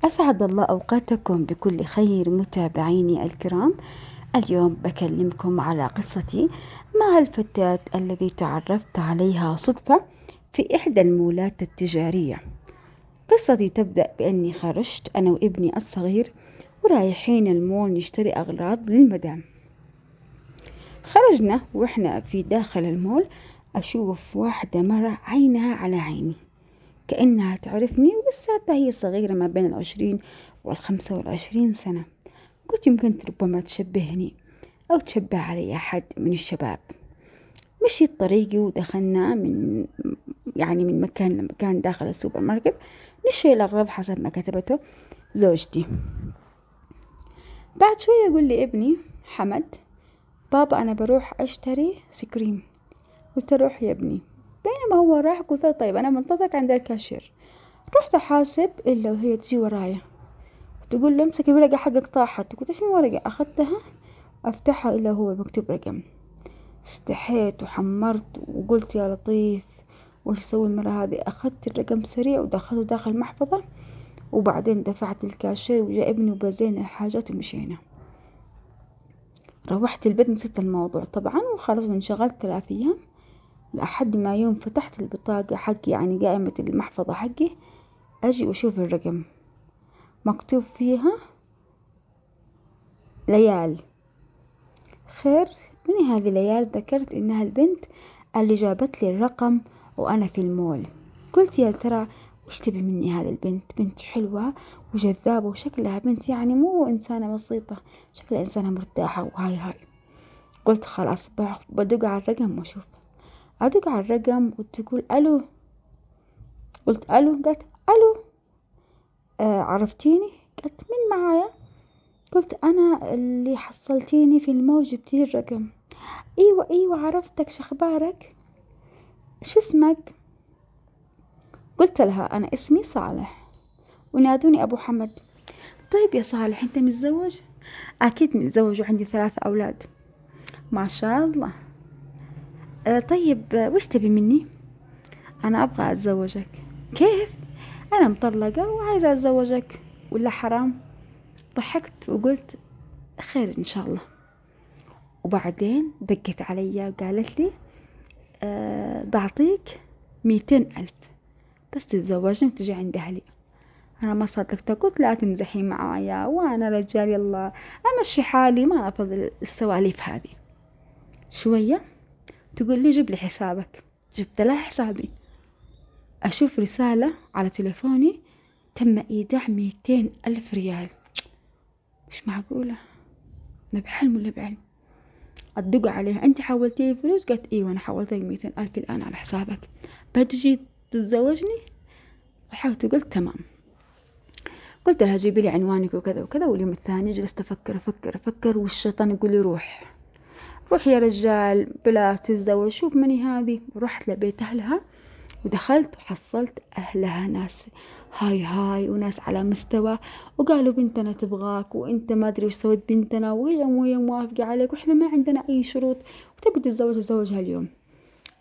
أسعد الله أوقاتكم بكل خير متابعيني الكرام. اليوم بكلمكم على قصتي مع الفتاة الذي تعرفت عليها صدفة في إحدى المولات التجارية. قصتي تبدأ بأني خرجت أنا وابني الصغير ورايحين المول نشتري أغراض للمدام. خرجنا وإحنا في داخل المول أشوف واحدة مرة عينها على عيني، كأنها تعرفني ولساتها هي صغيرة ما بين 20 و25 سنة. قلت يمكن ربما تشبهني أو تشبه علي أحد من الشباب. مشيت طريقي ودخلنا من مكان لمكان داخل السوبر ماركت نشتري الأغراض حسب ما كتبته زوجتي. بعد شوية يقول لي ابني حمد: بابا أنا بروح أشتري سكريم. قلت روح يا ابني. بينما هو راح قلت له طيب أنا منتظرك عند الكاشير. رحت أحاسب إلا وهي تجي ورايا تقول له امسك الورقة حقك طاحت. قلت ايش الورقة؟ أخذتها أفتحها إلا هو مكتوب رقم. استحيت وحمرت وقلت يا لطيف وش سوي المرة هذه. أخذت الرقم سريع ودخلته داخل المحفظة وبعدين دفعت الكاشير وجاء ابني وبزينا الحاجات ومشينا. روحت البيت نسيت الموضوع طبعا وخلاص وانشغلت 3 أيام لحد ما يوم فتحت البطاقة حقي قائمة المحفظة حقي أجي وأشوف الرقم مكتوب فيها ليال. خير من هذه ليال ذكرت إنها البنت اللي جابت لي الرقم وأنا في المول. قلت يا ترى وش تبي مني هذه البنت؟ بنت حلوة وجذابة وشكلها بنت مو إنسانة بسيطة، شكلها إنسانة مرتاحة وهاي. قلت خلاص بدق على الرقم وأشوف. أدق على الرقم وتقول ألو. قلت ألو. قالت ألو. عرفتيني؟ قالت مين معايا؟ قلت أنا اللي حصلتيني في المول جبتي الرقم. أيوة عرفتك، شخبارك؟ شو اسمك؟ قلت لها أنا اسمي صالح ونادوني أبو حمد. طيب يا صالح أنت متزوج؟ أكيد متزوج وعندي 3 أولاد. ما شاء الله. طيب وش تبي مني؟ أنا أبغى أتزوجك. كيف؟ أنا مطلقة وعايزة أتزوجك ولا حرام؟ ضحكت وقلت خير إن شاء الله. وبعدين دقت علي وقالت لي بعطيك 200,000 بس تتزوجني وتجي عند أهلي. أنا ما صدقت، قلت لا تمزحي معايا وأنا رجال يلا أمشي حالي ما أفضل السواليف هذه. شوية تقول لي جيب لي حسابك. جبت لها حسابي أشوف رسالة على تليفوني تم إيداع 200,000 ريال. مش معقولة، أنا بحلم ولا بعلم؟ أدق عليها أنت حولتي فلوس؟ قالت إيوه أنا حولتك 200,000 الآن على حسابك، بتجي تتزوجني؟ ضحكت وقلت تمام. قلت لها جيبي لي عنوانك وكذا وكذا. واليوم الثاني جلست أفكر والشيطان يقول لي روح يا رجال بلا تتزوج، شوف مني هذه. ورحت لبيت أهلها ودخلت وحصلت أهلها ناس هاي وناس على مستوى، وقالوا بنتنا تبغاك وانت ما ادري وش سويت بنتنا وهي موافقة عليك واحنا ما عندنا اي شروط وتبي تتزوجها اليوم.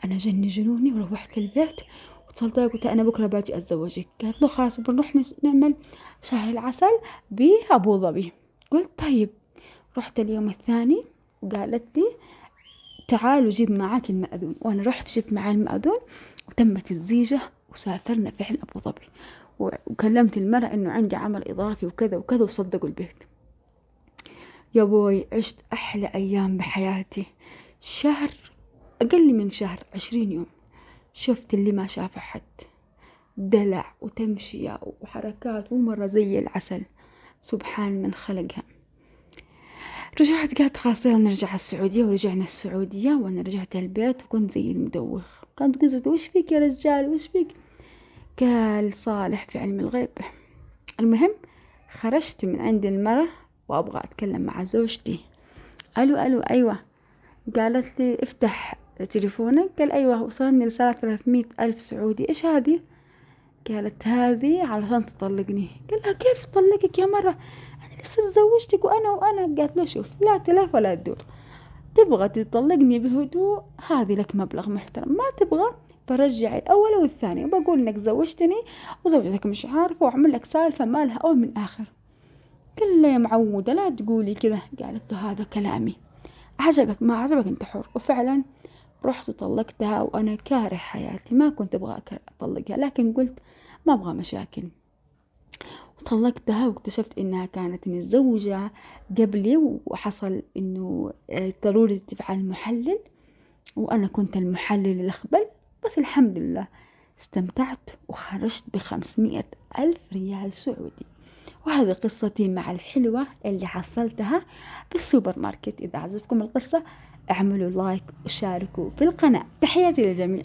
انا جني جنوني وروحت البيت واتصلت قلت انا بكره باجي اتزوجك. قالت له خلاص بنروح نعمل شهر العسل بأبو ظبي. قلت طيب. رحت اليوم الثاني وقالت لي تعال وجيب معاك المأذون، وانا رحت جبت معي المأذون وتمت الزيجة وسافرنا فعلا أبو ظبي. وكلمت المرأة إنه عندي عمل إضافي وكذا وكذا وصدقوا البيت. يا بوي عشت أحلى أيام بحياتي. شهر، أقل من شهر، 20 يوم شفت اللي ما شاف أحد. دلع وتمشية وحركات ومرة زي العسل. سبحان من خلقها. رجعت قالت خلاص يلا نرجع السعودية. ورجعنا السعودية وأنا رجعت البيت وكنت زي المدوخ. كانت قلت وش فيك يا رجال وش فيك؟ قال صالح في علم الغيب. المهم خرجت من عند المرة وأبغى أتكلم مع زوجتي. ألو أيوة. قالت لي افتح تليفونك. قال أيوة وصلني رسالة 300,000 سعودي. إيش هذه؟ قالت هذه علشان تطلقني. قال لها كيف تطلقك يا مرة؟ أنا لسه تزوجتك وأنا. قالت له شوف لا تلف ولا تدور، تبغى تطلقني بهدوء هذه لك مبلغ محترم، ما تبغى برجع الأول والثاني، وبقول إنك زوجتني وزوجتك مش عارفة، وأعمل لك سالفة ما لها أول من آخر. قال لي يا معودة لا تقولي كذا. قالت له هذا كلامي، عجبك ما عجبك أنت حر. وفعلا رحت وطلقتها، وأنا كاره حياتي، ما كنت أبغى أطلقها، لكن قلت ما أبغى مشاكل. وطلقتها، واكتشفت إنها كانت متزوجة قبلي، وحصل إنه ضروري تفعل محلل، وأنا كنت المحلل الأخبل. بس الحمد لله استمتعت وخرجت ب500,000 ريال سعودي. وهذه قصتي مع الحلوة اللي حصلتها في السوبر ماركت. إذا عجبكم القصة اعملوا لايك وشاركوا في القناة. تحياتي للجميع.